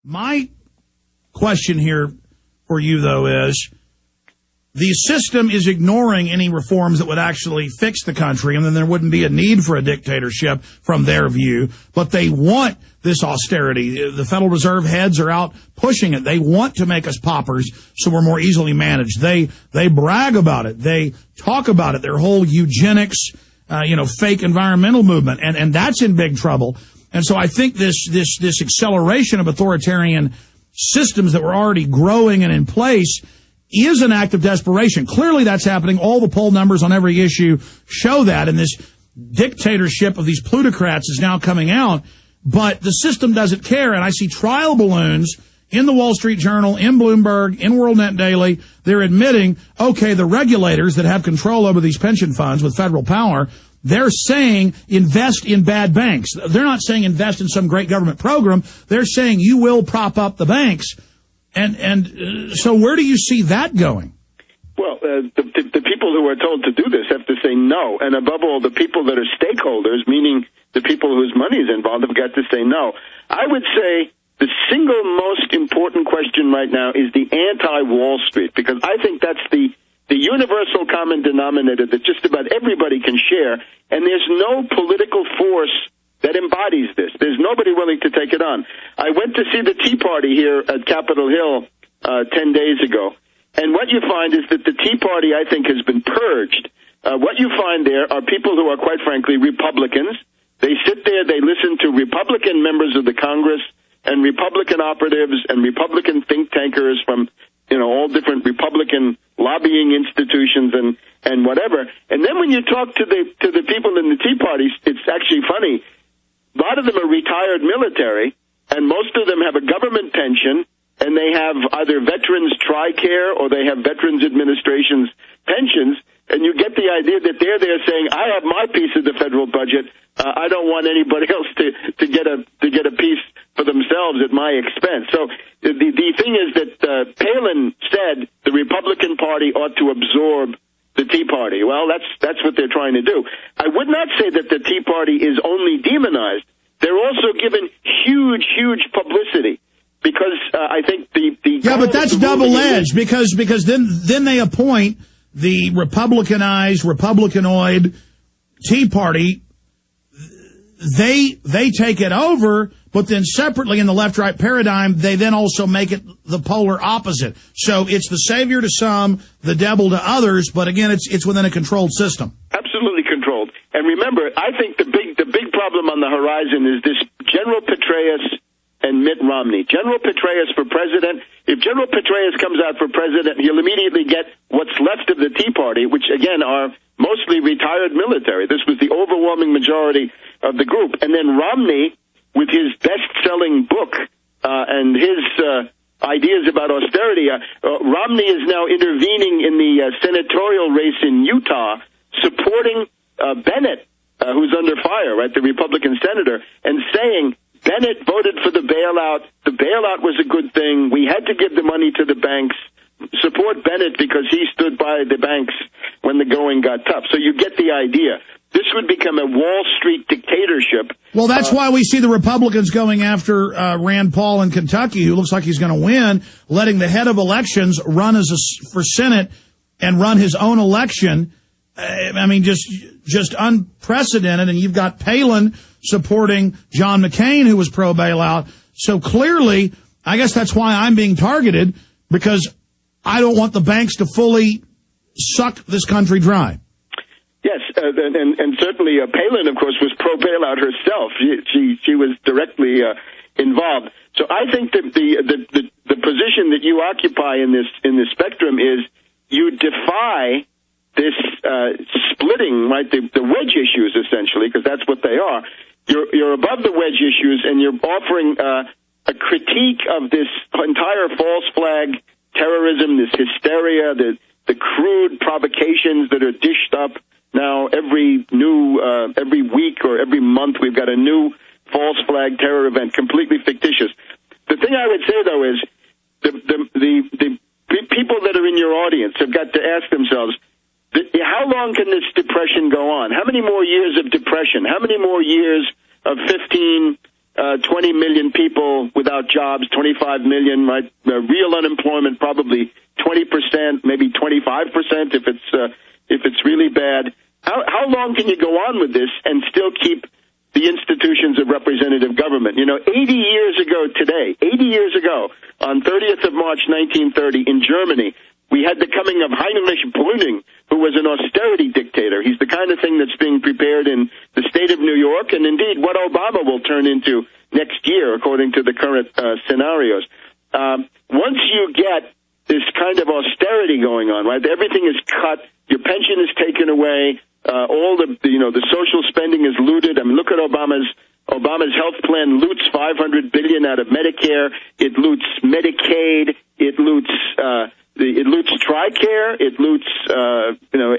My question here for you, though, is the system is ignoring any reforms that would actually fix the country, and then there wouldn't be a need for a dictatorship from their view. But they want this austerity. The Federal Reserve heads are out pushing it. They want to make us paupers so we're more easily managed. They brag about it. They talk about it. Their whole eugenics, fake environmental movement, and that's in big trouble. And so I think this acceleration of authoritarian systems that were already growing and in place is an act of desperation. Clearly that's happening. All the poll numbers on every issue show that, and this dictatorship of these plutocrats is now coming out. But the system doesn't care, and I see trial balloons in the Wall Street Journal, in Bloomberg, in WorldNet Daily. They're admitting, okay, the regulators that have control over these pension funds with federal power, they're saying invest in bad banks. They're not saying invest in some great government program. They're saying you will prop up the banks. And so where do you see that going? Well, the people who are told to do this have to say no. And above all, the people that are stakeholders, meaning the people whose money is involved, have got to say no. I would say the single most important question right now is the anti-Wall Street, because I think that's the universal common denominator that just about everybody can share, and there's no political force that embodies this. There's nobody willing to take it on. I went to see the Tea Party here at Capitol Hill 10 days ago, and what you find is that the Tea Party, I think, has been purged. What you find there are people who are, quite frankly, Republicans. They sit there, they listen to Republican members of the Congress and Republican operatives and Republican think tankers from, all different Republican lobbying institutions and whatever. And then when you talk to the people in the Tea Party, it's actually funny. A lot of them are retired military, and most of them have a government pension, and they have either Veterans TRICARE or they have Veterans Administration's pensions, and you get the idea that they're there saying, I have my piece of the federal budget. I don't want anybody else to get a piece for themselves at my expense. So the thing is that Palin said the Republican Party ought to absorb the Tea Party. Well, that's what they're trying to do. I would not say that the Tea Party is only demonized. They're also given huge publicity, because I think the but that's double-edged, because then they appoint the Republicanized, Republicanoid Tea Party. They take it over, but then separately in the left-right paradigm, they then also make it the polar opposite. So it's the savior to some, the devil to others, but again, it's within a controlled system. Absolutely controlled. And remember, I think the big problem on the horizon is this General Petraeus and Mitt Romney. General Petraeus for president. If General Petraeus comes out for president, he'll immediately get what's left of the Tea Party, which again are mostly retired military. This was the overwhelming majority of the group. And then Romney, with his best-selling book and his ideas about austerity, Romney is now intervening in the senatorial race in Utah, supporting Bennett, who's under fire, right, the Republican senator, and saying Bennett voted for the bailout. The bailout was a good thing. We had to give the money to the banks. Support Bennett because he stood by the banks when the going got tough. So you get the idea. This would become a Wall Street dictatorship. Well, that's why we see the Republicans going after Rand Paul in Kentucky, who looks like he's going to win, letting the head of elections run for Senate and run his own election. I mean, just unprecedented. And you've got Palin supporting John McCain, who was pro-bailout. So clearly, I guess that's why I'm being targeted, because I don't want the banks to fully suck this country dry. Yes, and certainly Palin, of course, was pro-bailout herself. She was directly involved. So I think that the position that you occupy in this spectrum is you defy this splitting, right? The wedge issues, essentially, because that's what they are. You're above the wedge issues, and you're offering a critique of this entire false flag terrorism, this hysteria, the crude provocations that are dished up. Now, every week or every month, we've got a new false flag terror event, completely fictitious. The thing I would say, though, is the people that are in your audience have got to ask themselves, how long can this depression go on? How many more years of depression? How many more years of 15 20 million people without jobs, 25 million, right? Real unemployment, probably 20%, maybe 25% if it's really bad. How long can you go on with this and still keep the institutions of representative government? 80 years ago today, 80 years ago, on 30th of March 1930 in Germany, we had the coming of Heinrich Brüning, who was an austerity dictator. He's the kind of thing that's being prepared in the state of New York, and indeed what Obama will turn into next year, according to the current scenarios. Once you get this kind of austerity going on, right, everything is cut, your pension is taken away, all the social spending is looted. I mean, look at Obama's health plan loots $500 billion out of Medicare. It loots Medicaid. It loots TRICARE. It loots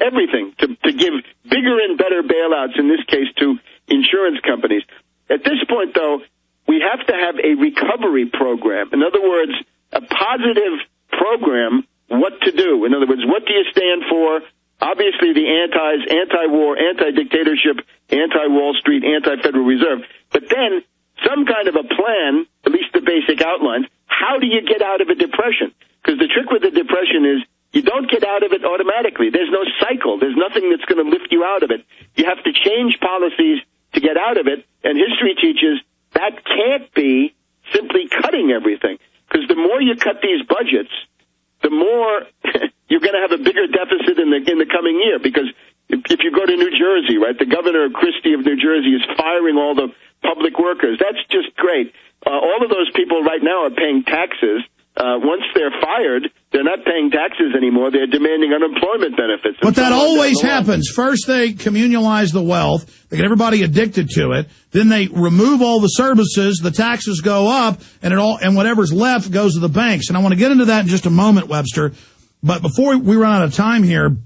everything to give bigger and better bailouts. In this case, to insurance companies. At this point, though, we have to have a recovery program. In other words, a positive program. What to do? In other words, what do you stand for? Obviously, the anti-war, anti-dictatorship, anti-Wall Street, anti-Federal Reserve. But then some kind of a plan, at least the basic outlines. How do you get out of a depression? Because the trick with the depression is you don't get out of it automatically. There's no cycle. There's nothing that's going to lift you out of it. You have to change policies to get out of it. And history teaches that can't be simply cutting everything. Because the more you cut these budgets, the more you're going to have a bigger deficit in the coming year. Because if you go to New Jersey, right, the governor Christie of New Jersey is firing all the public workers. That's just great. All of those people right now are paying taxes. Once they're fired, they're not paying taxes anymore. They're demanding unemployment benefits. But that always happens. First, they communalize the wealth. They get everybody addicted to it. Then they remove all the services. The taxes go up, and whatever's left goes to the banks. And I want to get into that in just a moment, Webster. But before we run out of time here,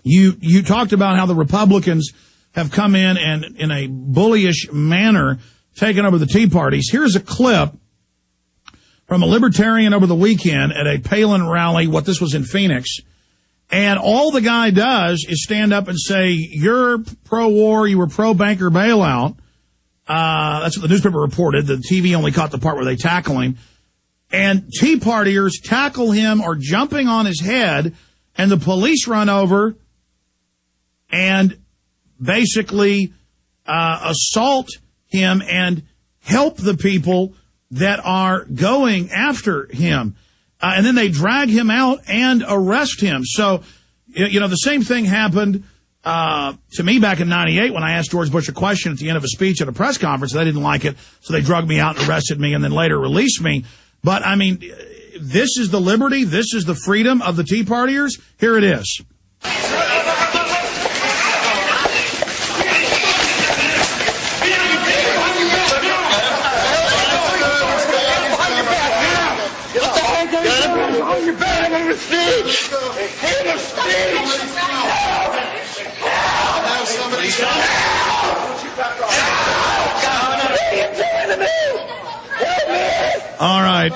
you talked about how the Republicans have come in and, in a bullyish manner, taken over the Tea Parties. Here's a clip from a libertarian over the weekend at a Palin rally. This was in Phoenix. And all the guy does is stand up and say, you're pro-war, you were pro-banker bailout. That's what the newspaper reported. The TV only caught the part where they tackle him. And Tea Partiers tackle him or jumping on his head, and the police run over and basically assault him and help the people that are going after him. And then they drag him out and arrest him. So, the same thing happened to me back in 98 when I asked George Bush a question at the end of a speech at a press conference. They didn't like it, so they drugged me out and arrested me and then later released me. But, I mean, this is the liberty, this is the freedom of the Tea Partiers. Here it is. All right.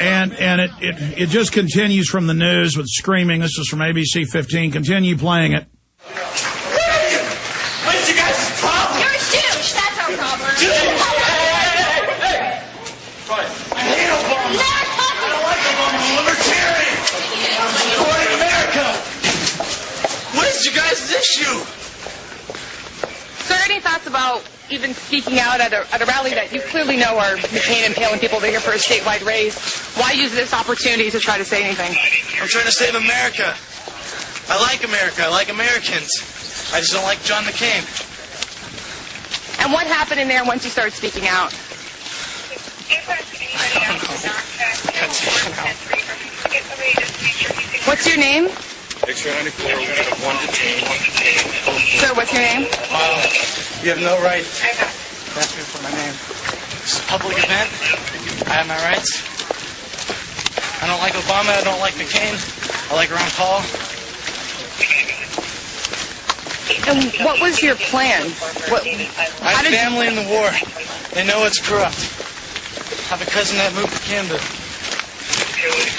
And it just continues from the news with screaming. This is from ABC 15. Continue playing it. What's you guys' problem? You're a douche. That's our problem. Hey! I hate Obama. I don't like Obama. I'm a libertarian. Supporting America. What is you guys' issue? Sir, any thoughts about even speaking out at a rally that you clearly know are McCain and Palin people that are here for a statewide race? Why use this opportunity to try to say anything? I'm trying to save America. I like America. I like Americans. I just don't like John McCain. And what happened in there once you started speaking out? What's your name? X-ray 94, we got 1 detained. Sir, what's your name? You have no right to ask me for my name. This is a public event. I have my rights. I don't like Obama. I don't like McCain. I like Ron Paul. And what was your plan? I have family in the war. They know it's corrupt. I have a cousin that moved to Canada.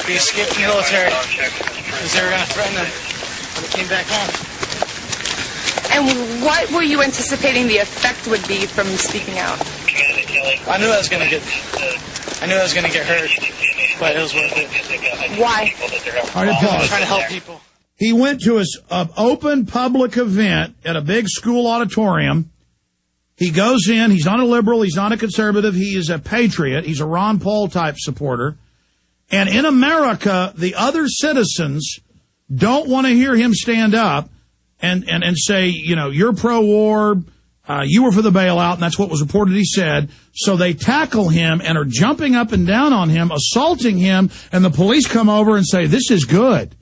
He escaped the military because they were going to threaten him when he came back home. And what were you anticipating the effect would be from speaking out? I knew I was going to get hurt, but it was worth it. Why? All right, pause. I'm trying to help people. He went to an open public event at a big school auditorium. He goes in. He's not a liberal. He's not a conservative. He is a patriot. He's a Ron Paul type supporter. And in America, the other citizens don't want to hear him stand up and say, you know, you're pro-war, you were for the bailout, and that's what was reported he said. So they tackle him and are jumping up and down on him, assaulting him, and the police come over and say, this is good.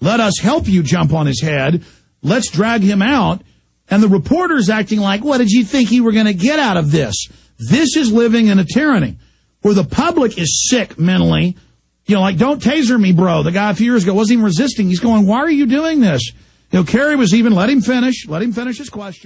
Let us help you jump on his head. Let's drag him out. And the reporter's acting like, what did you think you were going to get out of this? This is living in a tyranny where the public is sick mentally. You know, like, don't taser me, bro. The guy a few years ago wasn't even resisting. He's going, why are you doing this? You know, Kerry was even, let him finish his question.